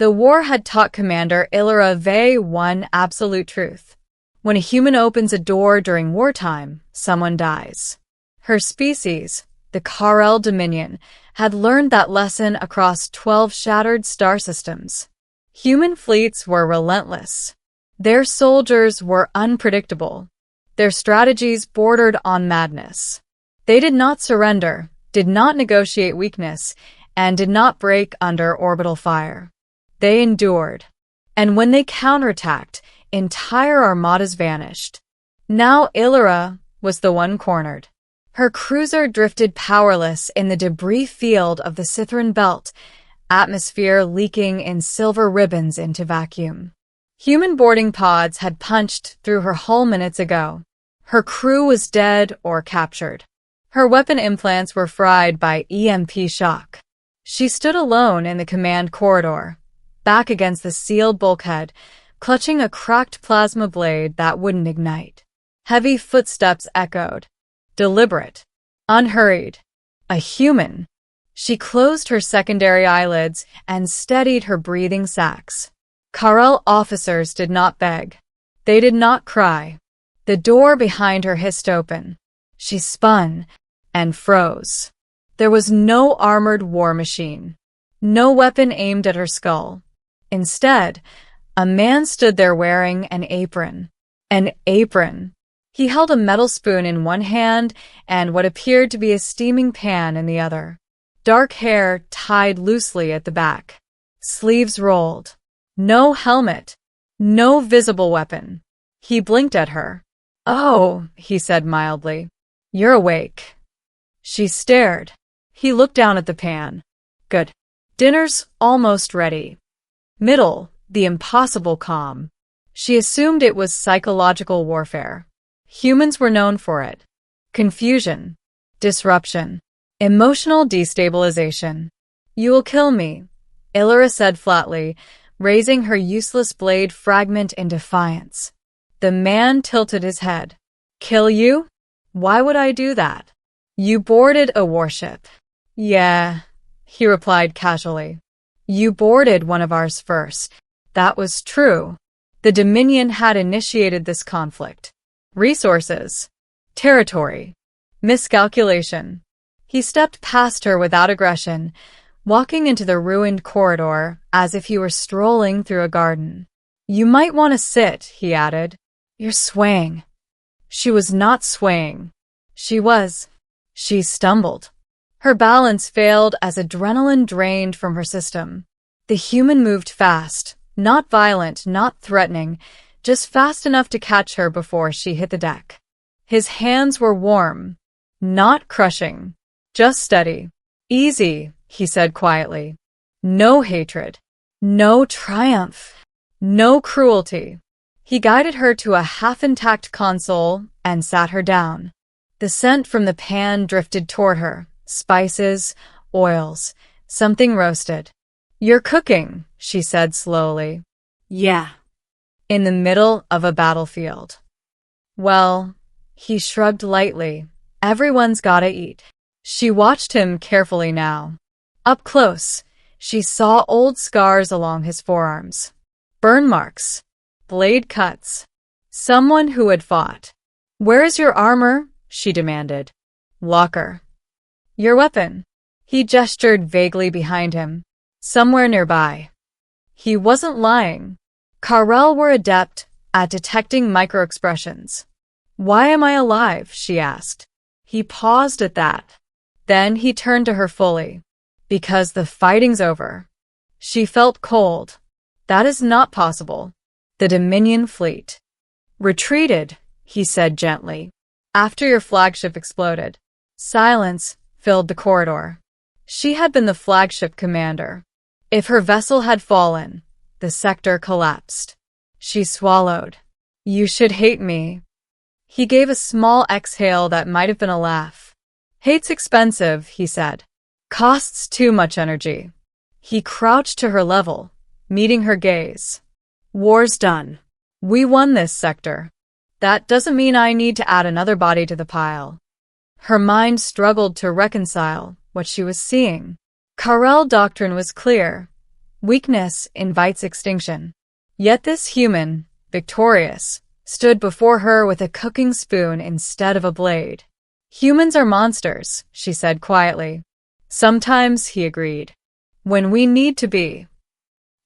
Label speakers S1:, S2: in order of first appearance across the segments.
S1: The war had taught Commander Illyra Vey one absolute truth. When a human opens a door during wartime, someone dies. Her species, the Karel Dominion, had learned that lesson across 12 shattered star systems. Human fleets were relentless. Their soldiers were unpredictable. Their strategies bordered on madness. They did not surrender, did not negotiate weakness, and did not break under orbital fire. They endured. And when they counterattacked, entire armadas vanished. Now Illyra was the one cornered. Her cruiser drifted powerless in the debris field of the Scythron Belt, atmosphere leaking in silver ribbons into vacuum. Human boarding pods had punched through her hull minutes ago. Her crew was dead or captured. Her weapon implants were fried by EMP shock. She stood alone in the command corridor, back against the sealed bulkhead, clutching a cracked plasma blade that wouldn't ignite. Heavy footsteps echoed. Deliberate. Unhurried. A human. She closed her secondary eyelids and steadied her breathing sacs. Karel officers did not beg. They did not cry. The door behind her hissed open. She spun and froze. There was no armored war machine. No weapon aimed at her skull. Instead, a man stood there wearing an apron. An apron. He held a metal spoon in one hand and what appeared to be a steaming pan in the other. Dark hair tied loosely at the back. Sleeves rolled. No helmet. No visible weapon. He blinked at her. "Oh," he said mildly. "You're awake." She stared. He looked down at the pan. "Good. Dinner's almost ready." Middle, the impossible calm. She assumed it was psychological warfare. Humans were known for it. Confusion. Disruption. Emotional destabilization. "You will kill me," Illyra said flatly, raising her useless blade fragment in defiance. The man tilted his head. "Kill you? Why would I do that?" "You boarded a warship." "Yeah," he replied casually. "You boarded one of ours first." That was true. The Dominion had initiated this conflict. Resources. Territory. Miscalculation. He stepped past her without aggression, walking into the ruined corridor as if he were strolling through a garden. "You might want to sit," he added. "You're swaying." She was not swaying. She stumbled. Her balance failed as adrenaline drained from her system. The human moved fast, not violent, not threatening, just fast enough to catch her before she hit the deck. His hands were warm, not crushing, just steady. "Easy," he said quietly. "No hatred. No triumph. No cruelty." He guided her to a half-intact console and sat her down. The scent from the pan drifted toward her. Spices, oils, something roasted. "You're cooking," she said slowly. "Yeah." "In the middle of a battlefield." "Well," he shrugged lightly, "everyone's gotta eat." She watched him carefully now. Up close, she saw old scars along his forearms. Burn marks. Blade cuts. Someone who had fought. "Where is your armor?" she demanded. "Locker." "Your weapon?" He gestured vaguely behind him. "Somewhere nearby." He wasn't lying. Karel were adept at detecting micro-expressions. "Why am I alive?" she asked. He paused at that. Then he turned to her fully. "Because the fighting's over." She felt cold. "That is not possible." "The Dominion fleet retreated," he said gently, "after your flagship exploded." Silence filled the corridor. She had been the flagship commander. If her vessel had fallen, the sector collapsed. She swallowed. "You should hate me." He gave a small exhale that might have been a laugh. "Hate's expensive," he said. "Costs too much energy." He crouched to her level, meeting her gaze. "War's done. We won this sector. That doesn't mean I need to add another body to the pile." Her mind struggled to reconcile what she was seeing. Karel doctrine was clear. Weakness invites extinction. Yet this human, victorious, stood before her with a cooking spoon instead of a blade. Humans are monsters, she said quietly. Sometimes, he agreed. When we need to be.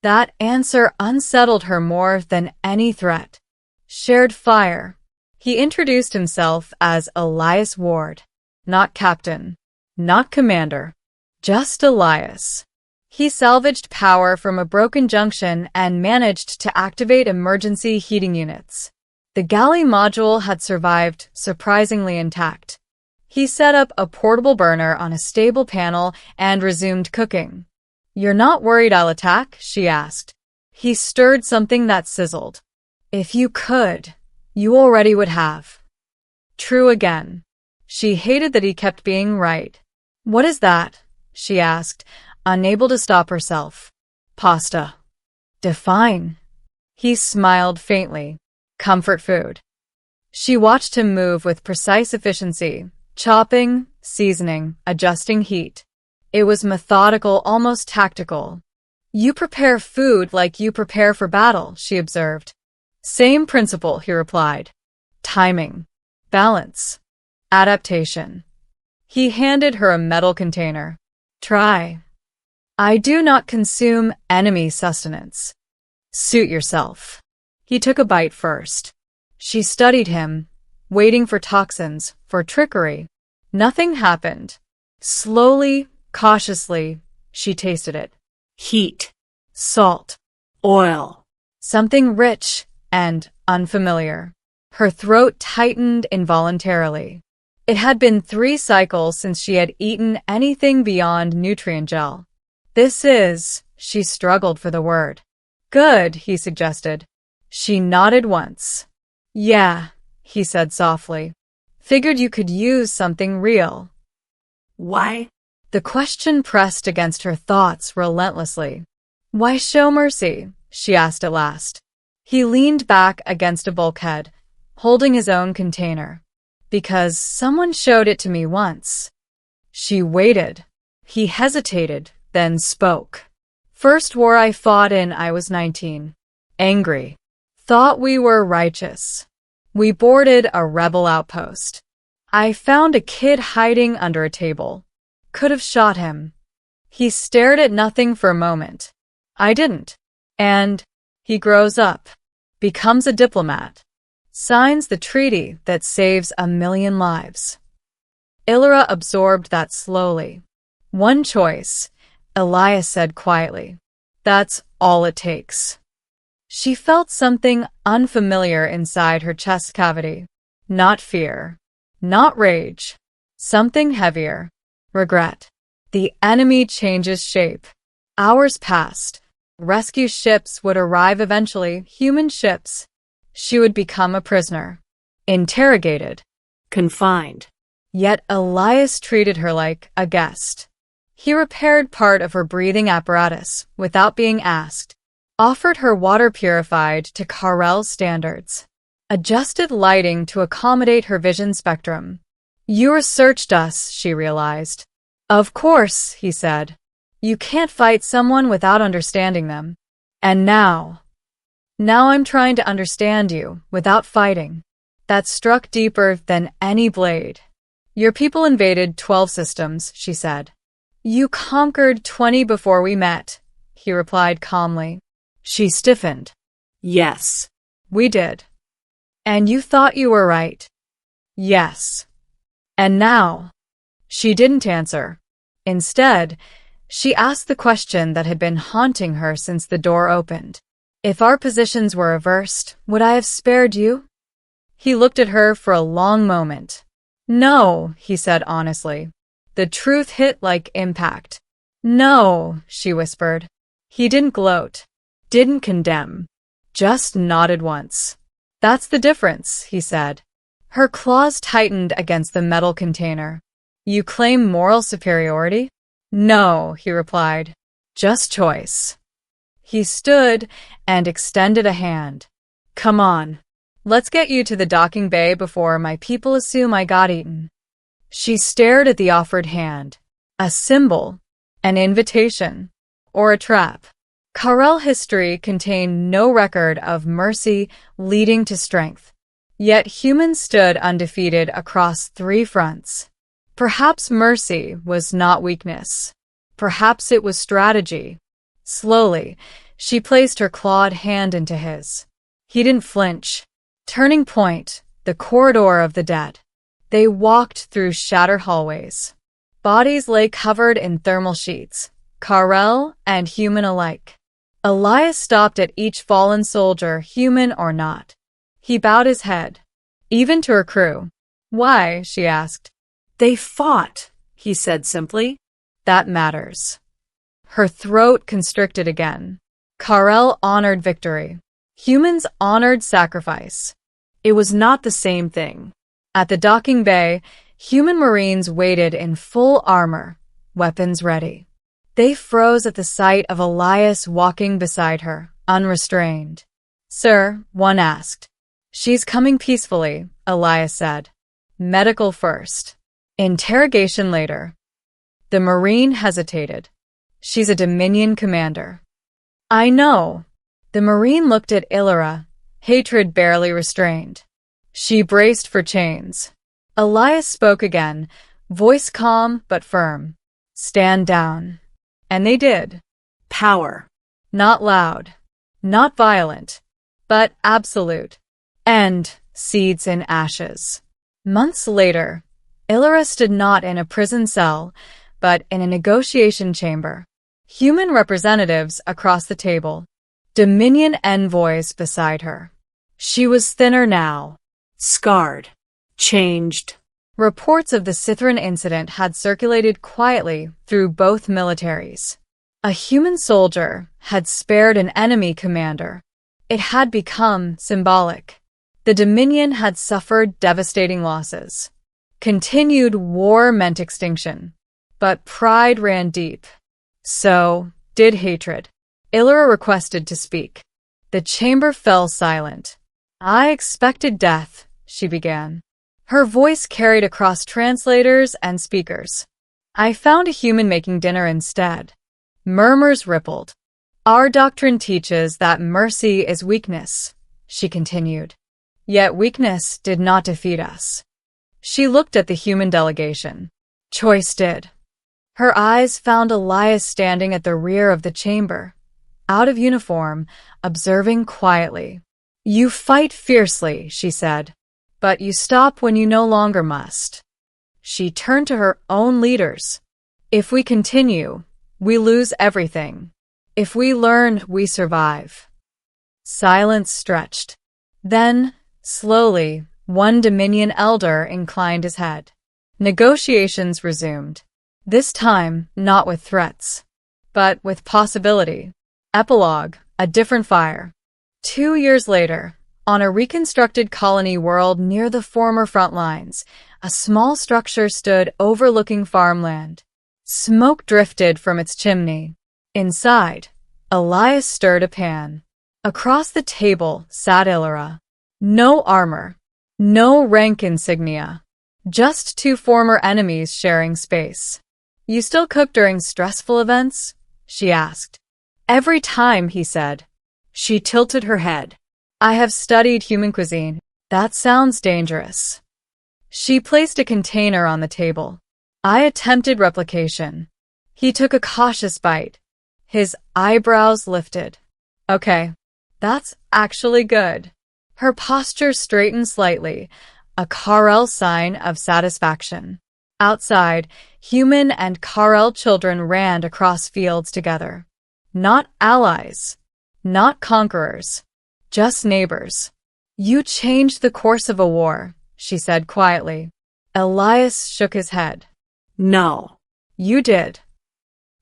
S1: That answer unsettled her more than any threat. Shared fire. He introduced himself as Elias Ward. Not captain. Not commander. Just Elias. He salvaged power from a broken junction and managed to activate emergency heating units. The galley module had survived surprisingly intact. He set up a portable burner on a stable panel and resumed cooking. "You're not worried I'll attack?" she asked. He stirred something that sizzled. "If you could, you already would have." True again. She hated that he kept being right. "What is that?" she asked, unable to stop herself. "Pasta." "Define." He smiled faintly. "Comfort food." She watched him move with precise efficiency, chopping, seasoning, adjusting heat. It was methodical, almost tactical. "You prepare food like you prepare for battle," she observed. "Same principle," he replied. "Timing. Balance. Adaptation." He handed her a metal container. "Try." "I do not consume enemy sustenance." "Suit yourself." He took a bite first. She studied him, waiting for toxins, for trickery. Nothing happened. Slowly, cautiously, she tasted it. Heat. Salt. Oil. Something rich and unfamiliar. Her throat tightened involuntarily. It had been 3 cycles since she had eaten anything beyond nutrient gel. She struggled for the word. "Good," he suggested. She nodded once. "Yeah," he said softly. "Figured you could use something real." "Why?" The question pressed against her thoughts relentlessly. "Why show mercy?" she asked at last. He leaned back against a bulkhead, holding his own container. "Because someone showed it to me once." She waited. He hesitated, then spoke. "First war I fought in, I was 19. Angry. Thought we were righteous. We boarded a rebel outpost. I found a kid hiding under a table. Could have shot him." He stared at nothing for a moment. "I didn't." And he grows up, becomes a diplomat, signs the treaty that saves 1,000,000 lives. Illyra absorbed that slowly. "One choice," Elias said quietly. "That's all it takes." She felt something unfamiliar inside her chest cavity. Not fear. Not rage. Something heavier. Regret. The enemy changes shape. Hours passed. Rescue ships would arrive eventually, human ships. She would become a prisoner. Interrogated. Confined. Yet Elias treated her like a guest. He repaired part of her breathing apparatus without being asked. Offered her water purified to Karel standards. Adjusted lighting to accommodate her vision spectrum. "You researched us," she realized. "Of course," he said. "You can't fight someone without understanding them. And now I'm trying to understand you without fighting." That struck deeper than any blade. "Your people invaded 12 systems," she said. "You conquered 20 before we met," he replied calmly. She stiffened. "Yes, we did." "And you thought you were right?" "Yes." "And now?" She didn't answer. Instead, she asked the question that had been haunting her since the door opened. "If our positions were reversed, would I have spared you?" He looked at her for a long moment. "No," he said honestly. The truth hit like impact. "No," she whispered. He didn't gloat. Didn't condemn. Just nodded once. "That's the difference," he said. Her claws tightened against the metal container. "You claim moral superiority?" "No," he replied. "Just choice." He stood and extended a hand. "Come on. Let's get you to the docking bay before my people assume I got eaten." She stared at the offered hand. A symbol, an invitation, or a trap. Karel history contained no record of mercy leading to strength. Yet humans stood undefeated across 3 fronts. Perhaps mercy was not weakness. Perhaps it was strategy. Slowly, she placed her clawed hand into his. He didn't flinch. Turning point, the corridor of the dead. They walked through shattered hallways. Bodies lay covered in thermal sheets, Karel and human alike. Elias stopped at each fallen soldier, human or not. He bowed his head. Even to her crew. Why? She asked.
S2: They fought, he said simply.
S1: That matters. Her throat constricted again. Karel honored victory. Humans honored sacrifice. It was not the same thing. At the docking bay, human marines waited in full armor, weapons ready. They froze at the sight of Elias walking beside her, unrestrained. Sir, one asked. She's coming peacefully, Elias said. Medical first. Interrogation later. The Marine hesitated. She's a Dominion commander. I know. The Marine looked at Illyra, hatred barely restrained. She braced for chains. Elias spoke again, voice calm but firm. Stand down. And they did.
S2: Power.
S1: Not loud. Not violent. But absolute. And seeds in ashes. Months later, Illyra stood not in a prison cell, but in a negotiation chamber. Human representatives across the table. Dominion envoys beside her. She was thinner now.
S2: Scarred. Changed.
S1: Reports of the Sithran incident had circulated quietly through both militaries. A human soldier had spared an enemy commander. It had become symbolic. The Dominion had suffered devastating losses. Continued war meant extinction. But pride ran deep. So did hatred. Illyra requested to speak. The chamber fell silent. I expected death, she began. Her voice carried across translators and speakers. I found a human making dinner instead. Murmurs rippled. Our doctrine teaches that mercy is weakness, she continued. Yet weakness did not defeat us. She looked at the human delegation. Choice did. Her eyes found Elias standing at the rear of the chamber, out of uniform, observing quietly. You fight fiercely, she said, but you stop when you no longer must. She turned to her own leaders. If we continue, we lose everything. If we learn, we survive. Silence stretched. Then, slowly, one Dominion elder inclined his head. Negotiations resumed. This time, not with threats, but with possibility. Epilogue, a different fire. 2 years later, on a reconstructed colony world near the former front lines, a small structure stood overlooking farmland. Smoke drifted from its chimney. Inside, Elias stirred a pan. Across the table sat Illyra. No armor. No rank insignia. Just 2 former enemies sharing space. You still cook during stressful events? She asked. Every time, he said. She tilted her head. I have studied human cuisine. That sounds dangerous. She placed a container on the table. I attempted replication. He took a cautious bite. His eyebrows lifted. Okay, that's actually good. Her posture straightened slightly, a Karel sign of satisfaction. Outside, human and Karel children ran across fields together. Not allies, not conquerors, just neighbors. You changed the course of a war, she said quietly. Elias shook his head. No. You did.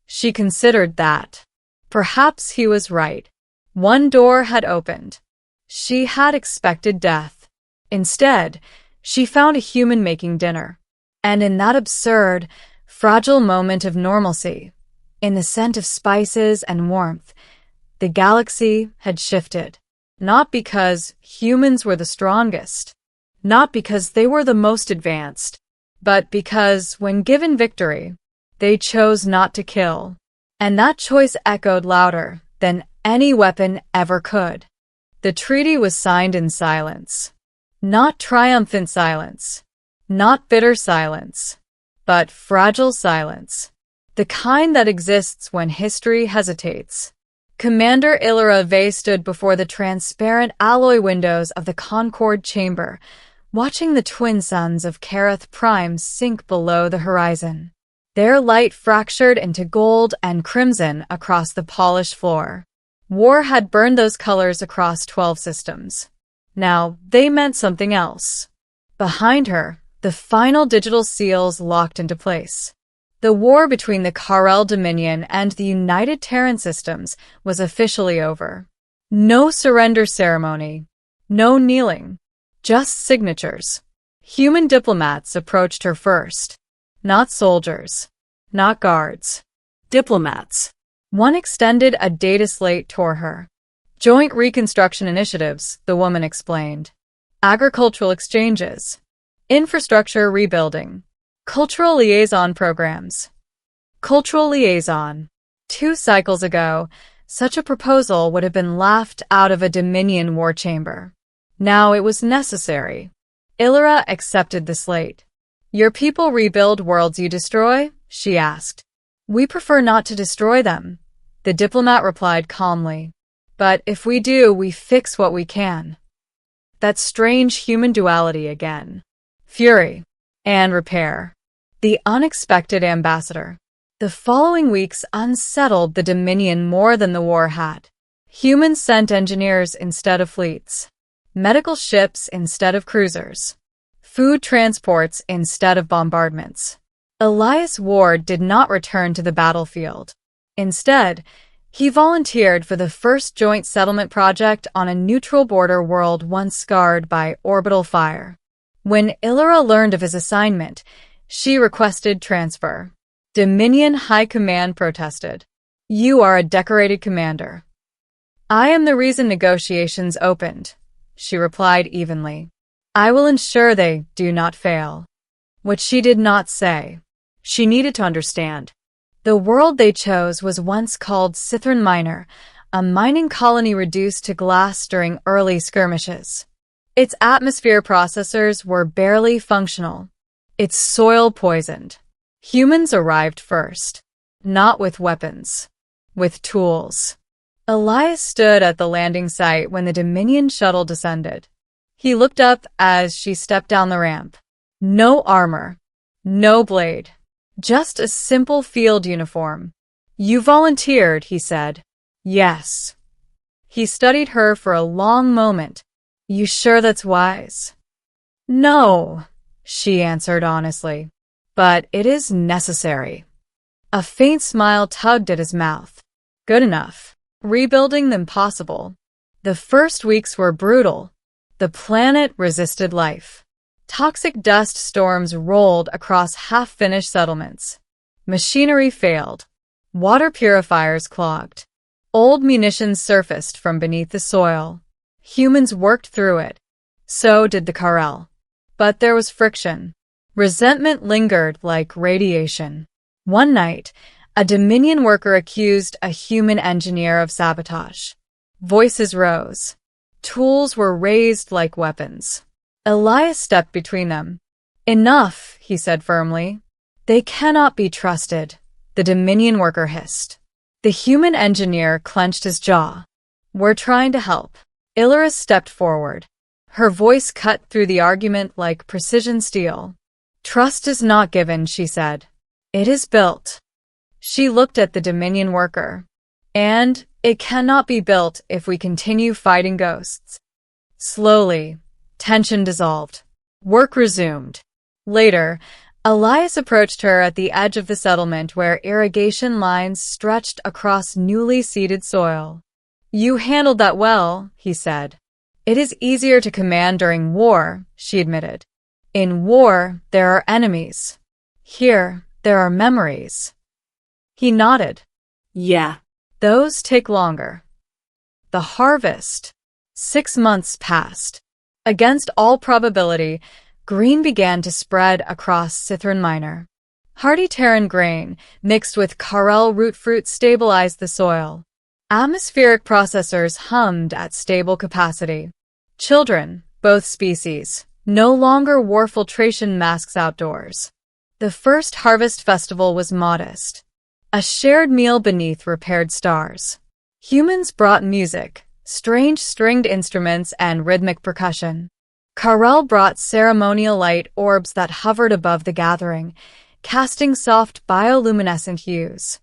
S1: She considered that. Perhaps he was right. One door had opened. She had expected death. Instead, she found a human making dinner. And in that absurd, fragile moment of normalcy, in the scent of spices and warmth, the galaxy had shifted. Not because humans were the strongest, not because they were the most advanced, but because, when given victory, they chose not to kill. And that choice echoed louder than any weapon ever could. The treaty was signed in silence. Not triumphant silence. Not bitter silence. But fragile silence. The kind that exists when history hesitates. Commander Illyra Vey stood before the transparent alloy windows of the Concord chamber, watching the twin suns of Kareth Prime sink below the horizon. Their light fractured into gold and crimson across the polished floor. War had burned those colors across 12 systems. Now, they meant something else. Behind her, the final digital seals locked into place. The war between the Karel Dominion and the United Terran Systems was officially over. No surrender ceremony. No kneeling. Just signatures. Human diplomats approached her first. Not soldiers. Not guards.
S2: Diplomats.
S1: One extended a data slate toward her. Joint reconstruction initiatives, the woman explained. Agricultural exchanges. Infrastructure rebuilding. Cultural liaison programs. Cultural liaison. 2 cycles ago, such a proposal would have been laughed out of a Dominion war chamber. Now it was necessary. Illyra accepted the slate. Your people rebuild worlds you destroy? She asked. We prefer not to destroy them, the diplomat replied calmly. But if we do, we fix what we can. That strange human duality again. Fury. And repair. The unexpected ambassador. The following weeks unsettled the Dominion more than the war had. Humans sent engineers instead of fleets. Medical ships instead of cruisers. Food transports instead of bombardments. Elias Ward did not return to the battlefield. Instead, he volunteered for the first joint settlement project on a neutral border world once scarred by orbital fire. When Illyra learned of his assignment, she requested transfer. Dominion High Command protested. You are a decorated commander. I am the reason negotiations opened, she replied evenly. I will ensure they do not fail. What she did not say. She needed to understand. The world they chose was once called Sithron Minor, a mining colony reduced to glass during early skirmishes. Its atmosphere processors were barely functional. Its soil poisoned. Humans arrived first. Not with weapons. With tools. Elias stood at the landing site when the Dominion shuttle descended. He looked up as she stepped down the ramp. No armor. No blade. Just a simple field uniform. You volunteered, he said. Yes. He studied her for a long moment. You sure that's wise? No, she answered honestly. But it is necessary. A faint smile tugged at his mouth. Good enough. Rebuilding them possible. The first weeks were brutal. The planet resisted life. Toxic dust storms rolled across half-finished settlements. Machinery failed. Water purifiers clogged. Old munitions surfaced from beneath the soil. Humans worked through it. So did the Karel. But there was friction. Resentment lingered like radiation. One night, a Dominion worker accused a human engineer of sabotage. Voices rose. Tools were raised like weapons. Elias stepped between them. Enough, he said firmly. They cannot be trusted, the Dominion worker hissed. The human engineer clenched his jaw. We're trying to help. Illyra stepped forward. Her voice cut through the argument like precision steel. Trust is not given, she said. It is built. She looked at the Dominion worker. And it cannot be built if we continue fighting ghosts. Slowly, tension dissolved. Work resumed. Later, Elias approached her at the edge of the settlement where irrigation lines stretched across newly seeded soil. You handled that well, he said. It is easier to command during war, she admitted. In war, there are enemies. Here, there are memories. He nodded.
S2: Yeah.
S1: Those take longer. The harvest. 6 months passed. Against all probability, green began to spread across Sithron Minor. Hardy Terran grain, mixed with Karel root fruit, stabilized the soil. Atmospheric processors hummed at stable capacity. Children, both species, no longer wore filtration masks outdoors. The first harvest festival was modest. A shared meal beneath repaired stars. Humans brought music, strange stringed instruments and rhythmic percussion. Karel brought ceremonial light orbs that hovered above the gathering, casting soft bioluminescent hues.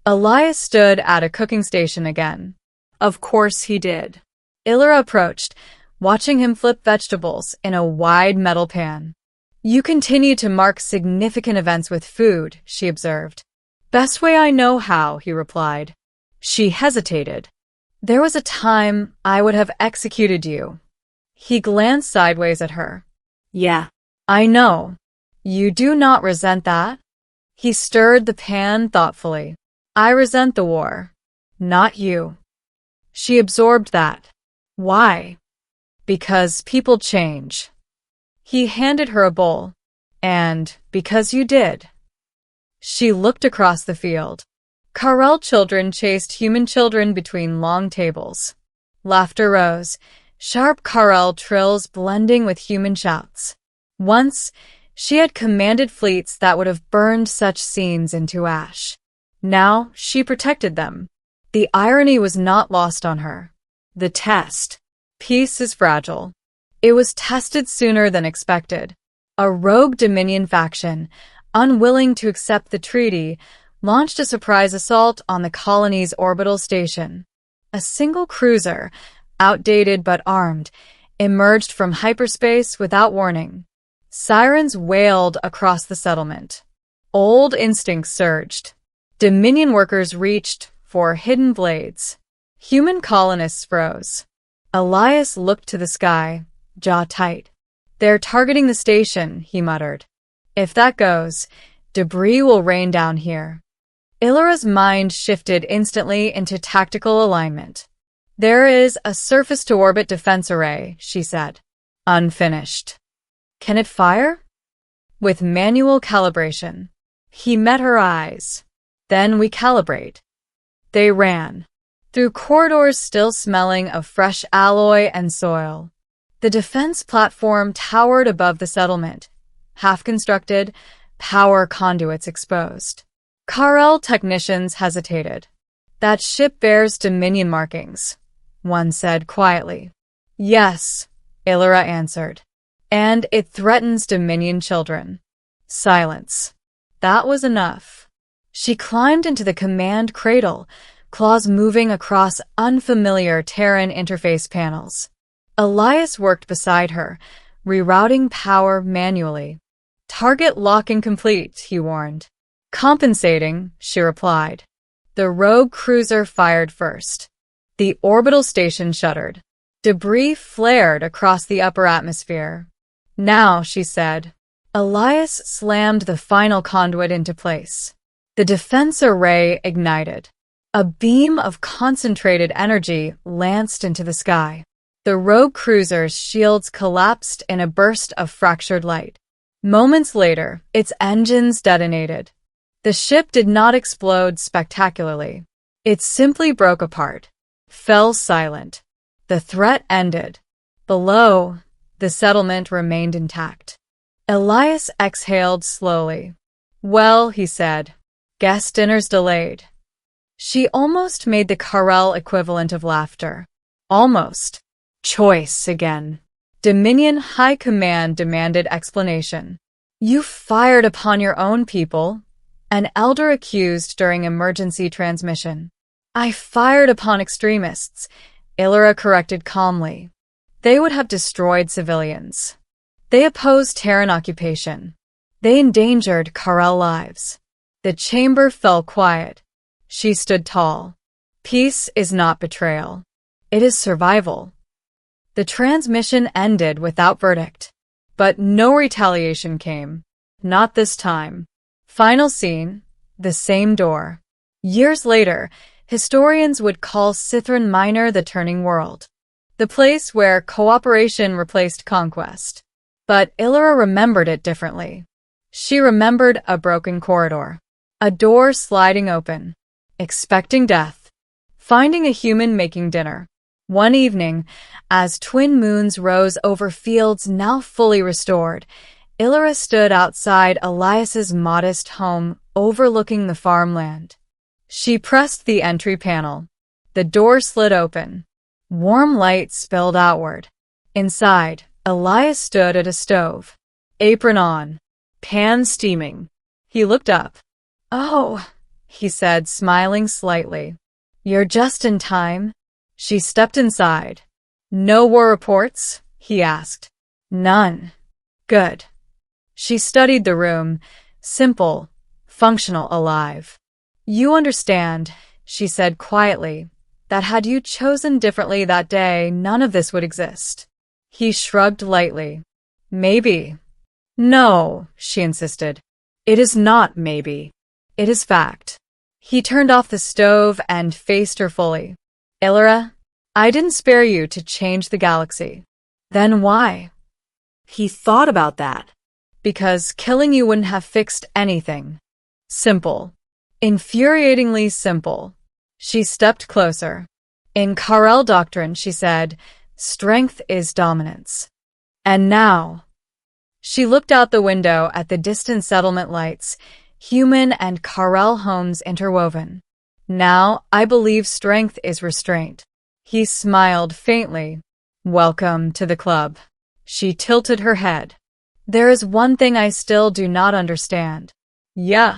S1: Elias stood at a cooking station again.
S2: Of course he did.
S1: Illyra approached, watching him flip vegetables in a wide metal pan. You continue to mark significant events with food, she observed. Best way I know how, he replied. She hesitated. There was a time I would have executed you. He glanced sideways at her.
S2: Yeah.
S1: I know. You do not resent that? He stirred the pan thoughtfully. I resent the war. Not you. She absorbed that. Why? Because people change. He handed her a bowl. And because you did. She looked across the field. Karel children chased human children between long tables. Laughter rose, sharp Karel trills blending with human shouts. Once, she had commanded fleets that would have burned such scenes into ash. Now, she protected them. The irony was not lost on her. The test. Peace is fragile. It was tested sooner than expected. A rogue Dominion faction, unwilling to accept the treaty, launched a surprise assault on the colony's orbital station. A single cruiser, outdated but armed, emerged from hyperspace without warning. Sirens wailed across the settlement. Old instincts surged. Dominion workers reached for hidden blades. Human colonists froze. Elias looked to the sky, jaw tight. They're targeting the station, he muttered. If that goes, debris will rain down here. Illyra's mind shifted instantly into tactical alignment. There is a surface-to-orbit defense array, she said. Unfinished. Can it fire? With manual calibration. He met her eyes. Then we calibrate. They ran. Through corridors still smelling of fresh alloy and soil. The defense platform towered above the settlement. Half-constructed, power conduits exposed. Karel technicians hesitated. That ship bears Dominion markings, one said quietly. Yes, Illyra answered. And it threatens Dominion children. Silence. That was enough. She climbed into the command cradle, claws moving across unfamiliar Terran interface panels. Elias worked beside her, rerouting power manually. Target locking complete, he warned. Compensating, she replied. The rogue cruiser fired first. The orbital station shuddered. Debris flared across the upper atmosphere. Now, she said. Elias slammed the final conduit into place. The defense array ignited. A beam of concentrated energy lanced into the sky. The rogue cruiser's shields collapsed in a burst of fractured light. Moments later, its engines detonated. The ship did not explode spectacularly. It simply broke apart, fell silent. The threat ended. Below, the settlement remained intact. Elias exhaled slowly. Well, he said, guest dinner's delayed. She almost made the Karel equivalent of laughter. Almost. Choice again. Dominion High Command demanded explanation. You fired upon your own people, an elder accused during emergency transmission. I fired upon extremists, Illyra corrected calmly. They would have destroyed civilians. They opposed Terran occupation. They endangered Karel lives. The chamber fell quiet. She stood tall. Peace is not betrayal. It is survival. The transmission ended without verdict. But no retaliation came. Not this time. Final scene, the same door. Years later, historians would call Sithron Minor the turning world. The place where cooperation replaced conquest. But Illyra remembered it differently. She remembered a broken corridor. A door sliding open. Expecting death. Finding a human making dinner. One evening, as twin moons rose over fields now fully restored, Illyra stood outside Elias's modest home overlooking the farmland. She pressed the entry panel. The door slid open. Warm light spilled outward. Inside, Elias stood at a stove. Apron on. Pan steaming. He looked up. "Oh," he said, smiling slightly. "You're just in time." She stepped inside. "No war reports?" he asked. "None." "Good." She studied the room. Simple, functional, alive. "You understand," she said quietly, "that had you chosen differently that day, none of this would exist." He shrugged lightly. "Maybe." "No," she insisted. "It is not maybe. It is fact." He turned off the stove and faced her fully. "Illyra, I didn't spare you to change the galaxy." "Then why?"
S2: He thought about that.
S1: "Because killing you wouldn't have fixed anything." Simple. Infuriatingly simple. She stepped closer. "In Karel doctrine," she said, "strength is dominance." And now... She looked out the window at the distant settlement lights, human and Karel homes interwoven. "Now I believe strength is restraint." He smiled faintly. "Welcome to the club." She tilted her head. "There is one thing I still do not understand." "Yeah.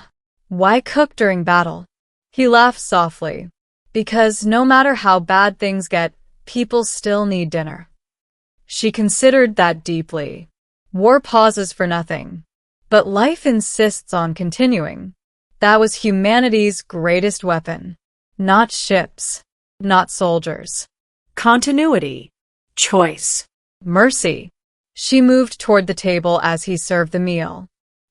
S1: Why cook during battle?" He laughed softly. "Because no matter how bad things get, people still need dinner." She considered that deeply. War pauses for nothing. But life insists on continuing. That was humanity's greatest weapon. Not ships. Not soldiers.
S2: Continuity. Choice.
S1: Mercy. She moved toward the table as he served the meal.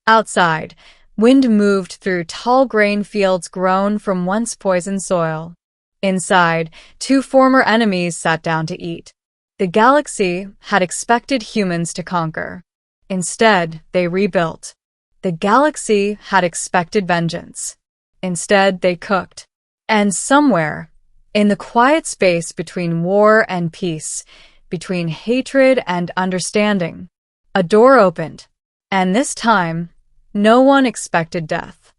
S1: Outside, wind moved through tall grain fields grown from once poisoned soil. Inside, two former enemies sat down to eat. The galaxy had expected humans to conquer. Instead, they rebuilt. The galaxy had expected vengeance. Instead, they cooked. And somewhere, in the quiet space between war and peace, between hatred and understanding, a door opened. And this time, no one expected death.